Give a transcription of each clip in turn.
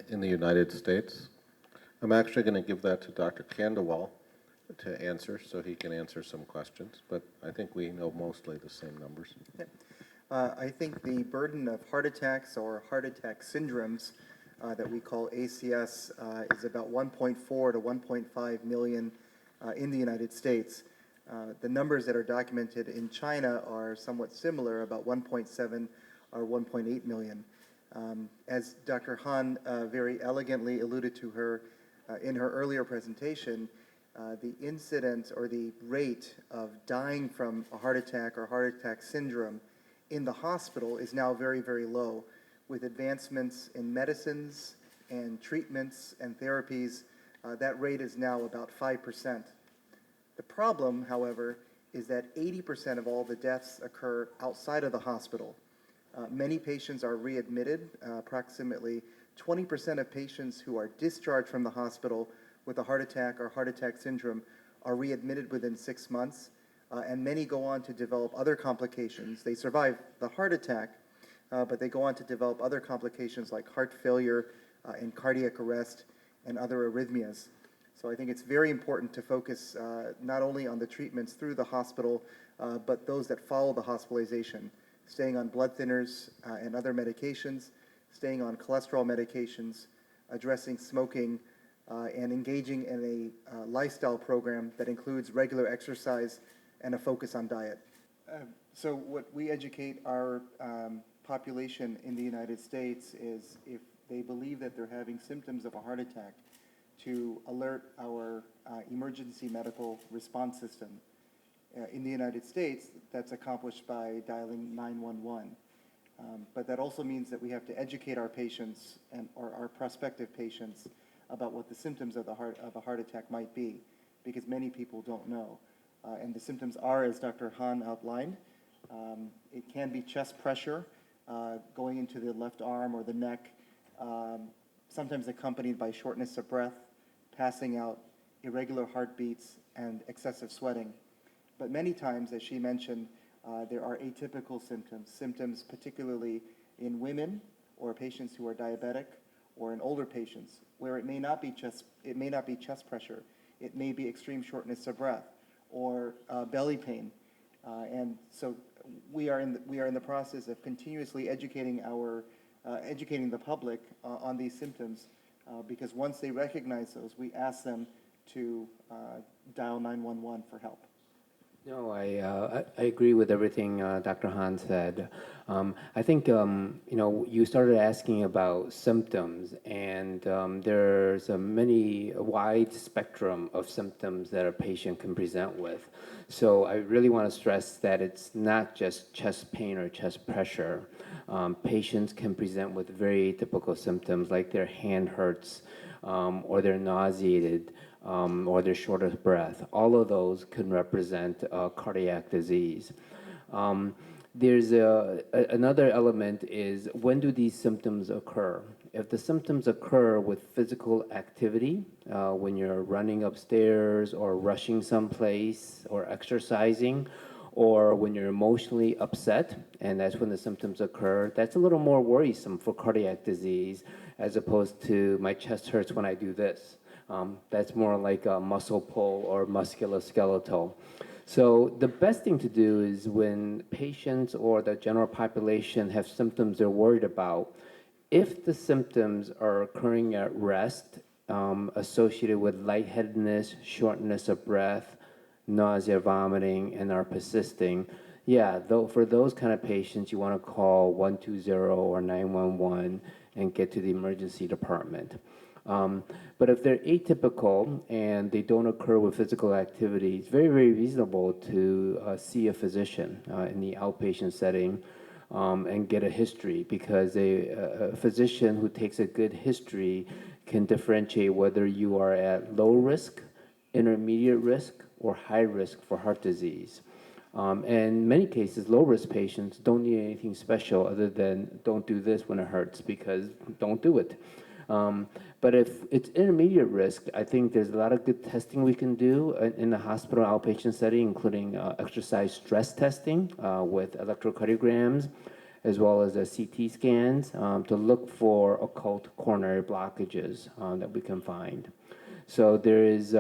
in the United States? I'm actually going to give that to Dr. Kandawal to answer, so he can answer some questions, but I think we know mostly the same numbers. I think the burden of heart attacks or heart attack syndromes that we call ACS is about 1.4 to 1.5 million in the United States. The numbers that are documented in China are somewhat similar, about 1.7 or 1.8 million. As Dr. Han very elegantly alluded to her in her earlier presentation, the incidence or the rate of dying from a heart attack or heart attack syndrome in the hospital is now very, very low. With advancements in medicines and treatments and therapies, that rate is now about 5%. The problem, however, is that 80% of all the deaths occur outside of the hospital. Many patients are readmitted. Approximately 20% of patients who are discharged from the hospital with a heart attack or heart attack syndrome are readmitted within 6 months, and many go on to develop other complications. They survive the heart attack, but they go on to develop other complications like heart failure and cardiac arrest and other arrhythmias. So I think it's very important to focus not only on the treatments through the hospital, but those that follow the hospitalization, staying on blood thinners and other medications, staying on cholesterol medications, addressing smoking, and engaging in a lifestyle program that includes regular exercise and a focus on diet. So what we educate our population in the United States is if they believe that they're having symptoms of a heart attack, to alert our emergency medical response system. In the United States, that's accomplished by dialing 911. But that also means that we have to educate our patients or our prospective patients about what the symptoms of a heart attack might be, because many people don't know. And the symptoms are, as Dr. Han outlined, it can be chest pressure going into the left arm or the neck, sometimes accompanied by shortness of breath, passing out, irregular heartbeats, and excessive sweating. But many times, as she mentioned, there are atypical symptoms particularly in women or patients who are diabetic, or in older patients, where it may not be chest pressure, it may be extreme shortness of breath, or belly pain. And so we are in the process of continuously educating the public on these symptoms, because once they recognize those, we ask them to dial 911 for help. No, I agree with everything Dr. Han said. I think you started asking about symptoms, and there's a wide spectrum of symptoms that a patient can present with. So I really want to stress that it's not just chest pain or chest pressure. Patients can present with very atypical symptoms like their hand hurts, or they're nauseated, or they're short of breath. All of those can represent cardiac disease. There's another element is, when do these symptoms occur? If the symptoms occur with physical activity, when you're running upstairs or rushing someplace or exercising, or when you're emotionally upset, and that's when the symptoms occur, that's a little more worrisome for cardiac disease as opposed to my chest hurts when I do this. That's more like a muscle pull or musculoskeletal. So the best thing to do is, when patients or the general population have symptoms they're worried about, if the symptoms are occurring at rest, associated with lightheadedness, shortness of breath, nausea, vomiting, and are persisting, for those kind of patients, you want to call 120 or 911 and get to the emergency department. But if they're atypical and they don't occur with physical activity, it's very, very reasonable to see a physician in the outpatient setting and get a history, because a physician who takes a good history can differentiate whether you are at low risk, intermediate risk, or high risk for heart disease. And in many cases, low-risk patients don't need anything special other than don't do this when it hurts, because don't do it. But if it's intermediate risk, I think there's a lot of good testing we can do in the hospital outpatient setting, including exercise stress testing with electrocardiograms, as well as CT scans to look for occult coronary blockages that we can find. So there is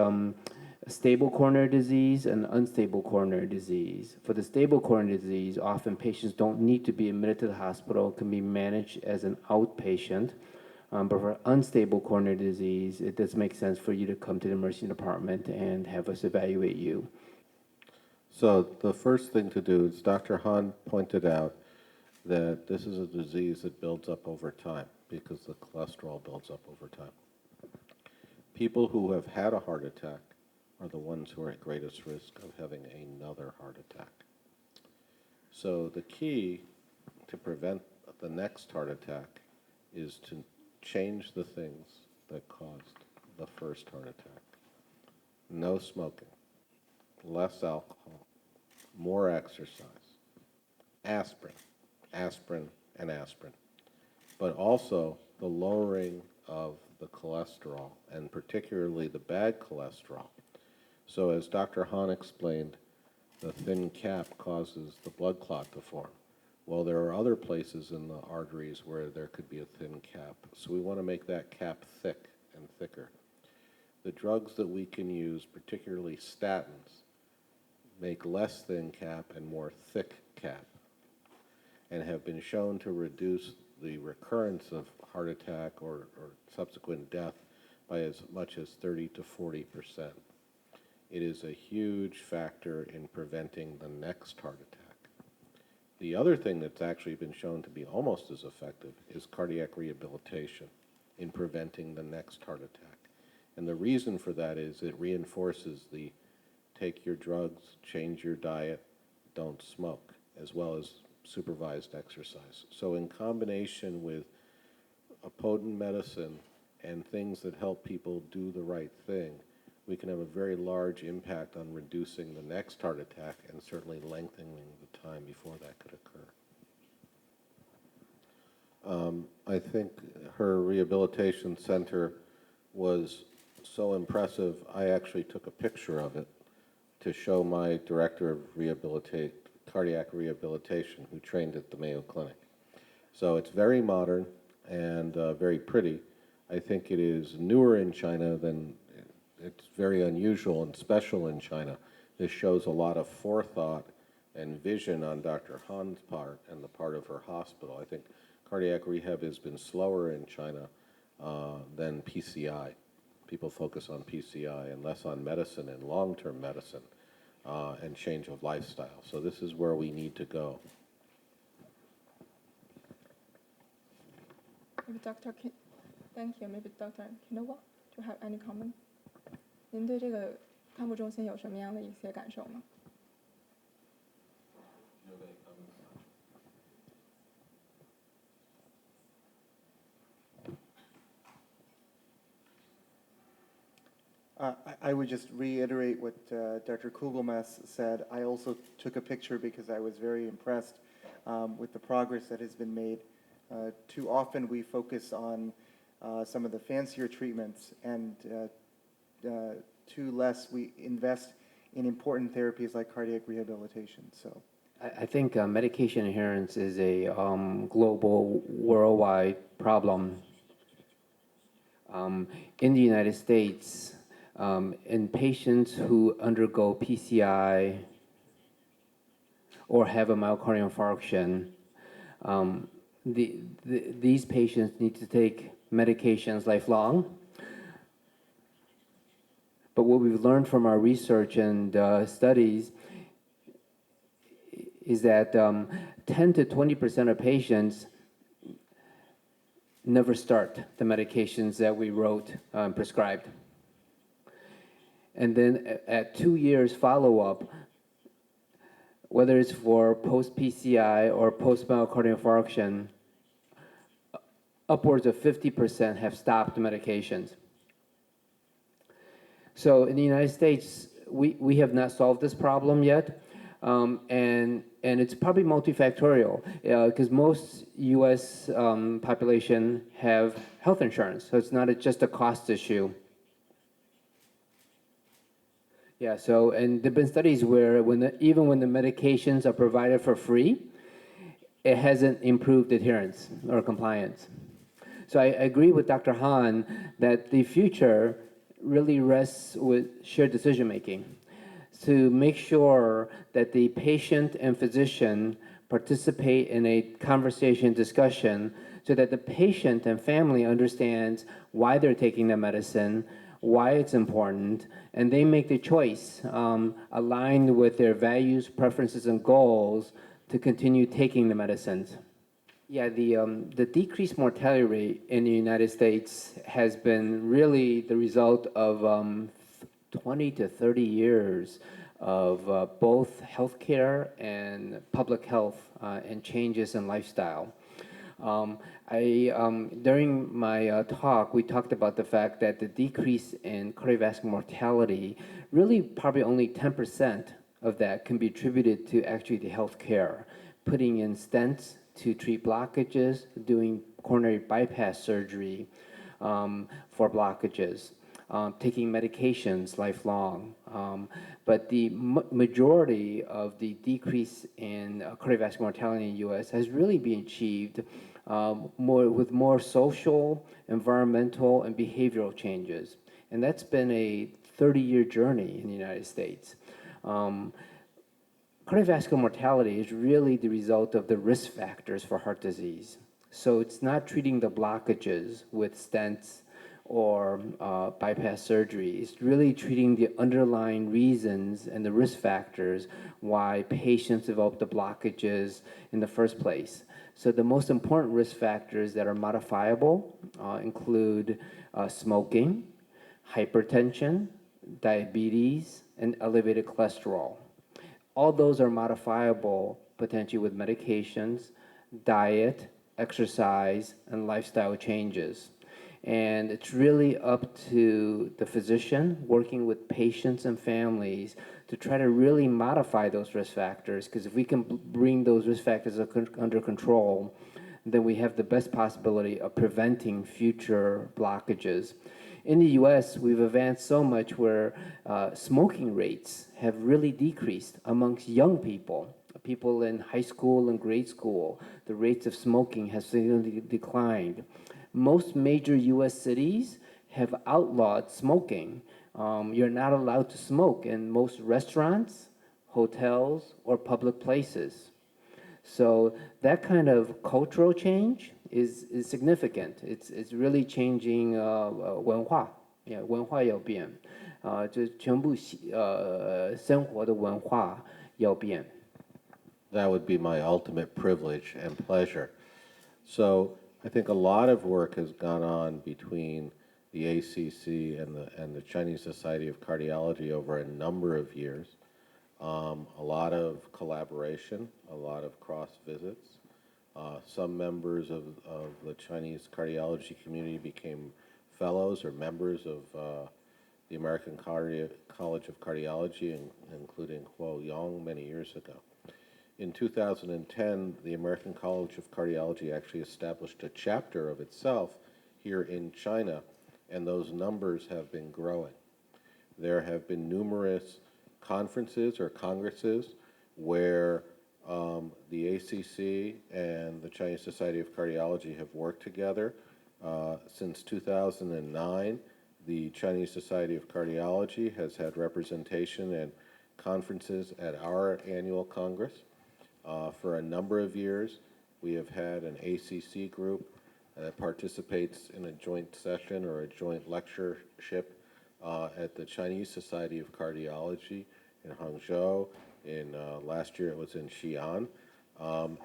stable coronary disease and unstable coronary disease. For the stable coronary disease, often patients don't need to be admitted to the hospital, can be managed as an outpatient. But for unstable coronary disease, it does make sense for you to come to the emergency department and have us evaluate you. So the first thing to do is Dr. Han pointed out that this is a disease that builds up over time because the cholesterol builds up over time. People who have had a heart attack are the ones who are at greatest risk of having another heart attack. So the key to prevent the next heart attack is to change the things that caused the first heart attack. No smoking, less alcohol, more exercise, aspirin, aspirin, and aspirin, but also the lowering of the cholesterol, and particularly the bad cholesterol. So as Dr. Han explained, the thin cap causes the blood clot to form. Well, there are other places in the arteries where there could be a thin cap, so we want to make that cap thick and thicker. The drugs that we can use, particularly statins, make less thin cap and more thick cap, and have been shown to reduce the recurrence of heart attack or subsequent death by as much as 30 to 40%. It is a huge factor in preventing the next heart attack. The other thing that's actually been shown to be almost as effective is cardiac rehabilitation in preventing the next heart attack. And the reason for that is it reinforces the take your drugs, change your diet, don't smoke, as well as supervised exercise. So in combination with a potent medicine and things that help people do the right thing, we can have a very large impact on reducing the next heart attack and certainly lengthening the time before that could occur. I think her rehabilitation center was so impressive, I actually took a picture of it to show my director of cardiac rehabilitation who trained at the Mayo Clinic. So it's very modern and very pretty. I think it is newer in China than, it's very unusual and special in China. This shows a lot of forethought and vision on Dr. Han's part and the part of her hospital. I think cardiac rehab has been slower in China than PCI. People focus on PCI and less on medicine and long-term medicine and change of lifestyle. So this is where we need to go. Maybe thank you. Maybe Dr. Kinowa, do you have any comment? 您对这个康复中心有什么样的一些感受吗？ I would just reiterate what Dr. Kugelmass said. I also took a picture because I was very impressed with the progress that has been made. Too often we focus on some of the fancier treatments, and too less we invest in important therapies like cardiac rehabilitation. So, I think medication adherence is a global, worldwide problem. In the United States, in patients who undergo PCI or have a myocardial infarction, these patients need to take medications lifelong. But what we've learned from our research and studies is that 10 to 20% of patients never start the medications that we wrote and prescribed. And then at 2 years follow-up, whether it's for post-PCI or post-myocardial infarction, upwards of 50% have stopped the medications. So in the United States, we have not solved this problem yet, and it's probably multifactorial because most U.S. Population have health insurance, so it's not just a cost issue. Yeah, so, and there have been studies where even when the medications are provided for free, it hasn't improved adherence or compliance. So I agree with Dr. Han that the future really rests with shared decision making to make sure that the patient and physician participate in a conversation discussion so that the patient and family understands why they're taking the medicine, why it's important, and they make the choice aligned with their values, preferences, and goals to continue taking the medicines. Yeah, the decreased mortality rate in the United States has been really the result of 20 to 30 years of both healthcare and public health and changes in lifestyle. During my talk, we talked about the fact that the decrease in cardiovascular mortality, really probably only 10% of that can be attributed to actually the healthcare, putting in stents to treat blockages, doing coronary bypass surgery for blockages, taking medications lifelong. But the majority of the decrease in cardiovascular mortality in the U.S. has really been achieved with more social, environmental, and behavioral changes. And that's been a 30-year journey in the United States. Cardiovascular mortality is really the result of the risk factors for heart disease. So it's not treating the blockages with stents or bypass surgery. It's really treating the underlying reasons and the risk factors why patients develop the blockages in the first place. So the most important risk factors that are modifiable include smoking, hypertension, diabetes, and elevated cholesterol. All those are modifiable potentially with medications, diet, exercise, and lifestyle changes. And it's really up to the physician working with patients and families to try to really modify those risk factors, because if we can bring those risk factors under control, then we have the best possibility of preventing future blockages. In the US, we've advanced so much where smoking rates have really decreased amongst young people. People in high school and grade school, the rates of smoking have significantly declined. Most major US cities have outlawed smoking. You're not allowed to smoke in most restaurants, hotels, or public places. So that kind of cultural change is significant. It's really changing 文化，文化要变，就全部生活的文化要变。That would be my ultimate privilege and pleasure. So I think a lot of work has gone on between the ACC and the Chinese Society of Cardiology over a number of years. A lot of collaboration, a lot of cross visits. Some members of the Chinese cardiology community became fellows or members of the American College of Cardiology, including Huo Yong many years ago. In 2010, the American College of Cardiology actually established a chapter of itself here in China, and those numbers have been growing. There have been numerous conferences or congresses where the ACC and the Chinese Society of Cardiology have worked together. Since 2009, the Chinese Society of Cardiology has had representation and conferences at our annual Congress. For a number of years, we have had an ACC group that participates in a joint session or a joint lectureship at the Chinese Society of Cardiology in Hangzhou. Last year it was in Xi'an.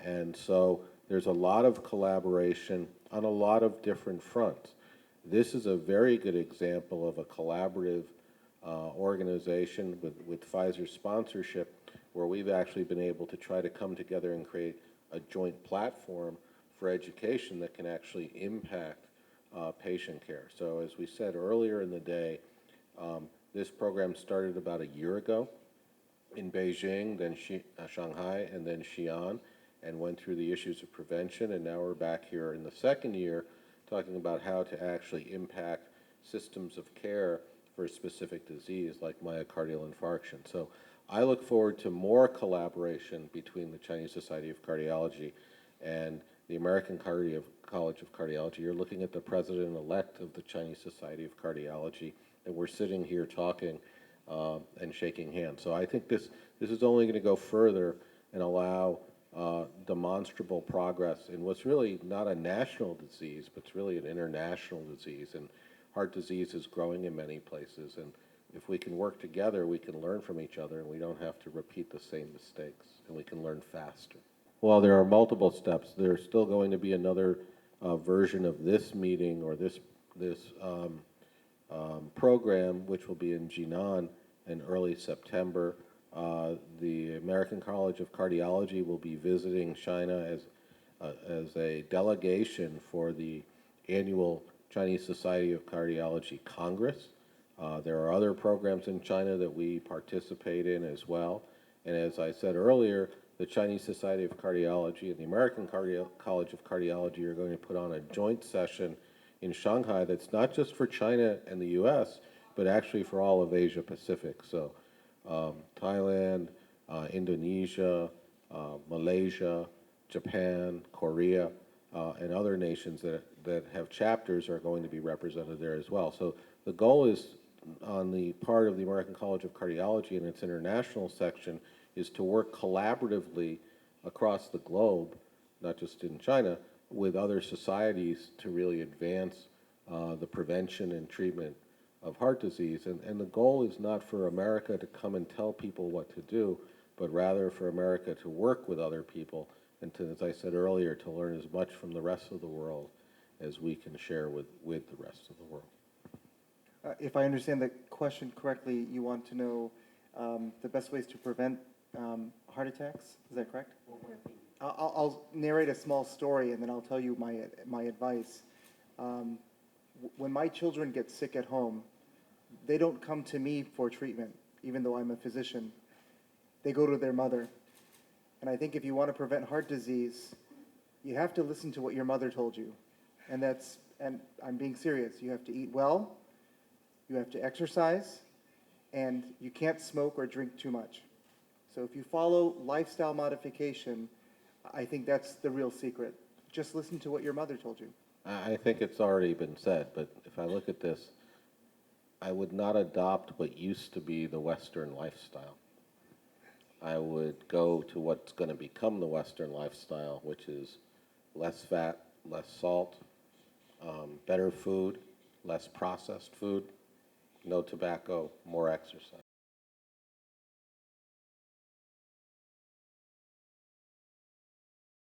And so there's a lot of collaboration on a lot of different fronts. This is a very good example of a collaborative organization with Pfizer's sponsorship, where we've actually been able to try to come together and create a joint platform for education that can actually impact patient care. So as we said earlier in the day, this program started about a year ago in Beijing, then Shanghai, and then Xi'an, and went through the issues of prevention, and now we're back here in the second year talking about how to actually impact systems of care for a specific disease like myocardial infarction. So I look forward to more collaboration between the Chinese Society of Cardiology and the American College of Cardiology. You're looking at the president-elect of the Chinese Society of Cardiology, and we're sitting here talking and shaking hands. So I think this is only going to go further and allow demonstrable progress in what's really not a national disease, but it's really an international disease. And heart disease is growing in many places. And if we can work together, we can learn from each other, and we don't have to repeat the same mistakes, and we can learn faster. While there are multiple steps, there's still going to be another version of this meeting or this program, which will be in Jinan in early September. The American College of Cardiology will be visiting China as a delegation for the annual Chinese Society of Cardiology Congress. There are other programs in China that we participate in as well. And as I said earlier, the Chinese Society of Cardiology and the American College of Cardiology are going to put on a joint session in Shanghai that's not just for China and the US, but actually for all of Asia Pacific. So Thailand, Indonesia, Malaysia, Japan, Korea, and other nations that have chapters are going to be represented there as well. So the goal is, on the part of the American College of Cardiology and its international section, is to work collaboratively across the globe, not just in China, with other societies to really advance the prevention and treatment of heart disease. And the goal is not for America to come and tell people what to do, but rather for America to work with other people and to, as I said earlier, to learn as much from the rest of the world as we can share with the rest of the world. If I understand the question correctly, you want to know the best ways to prevent heart attacks. Is that correct? I'll narrate a small story, and then I'll tell you my advice. When my children get sick at home, they don't come to me for treatment, even though I'm a physician. They go to their mother. And I think if you want to prevent heart disease, you have to listen to what your mother told you. And I'm being serious. You have to eat well, you have to exercise, and you can't smoke or drink too much. So if you follow lifestyle modification, I think that's the real secret. Just listen to what your mother told you. I think it's already been said, but if I look at this, I would not adopt what used to be the Western lifestyle. I would go to what's going to become the Western lifestyle, which is less fat, less salt, better food, less processed food, no tobacco, more exercise.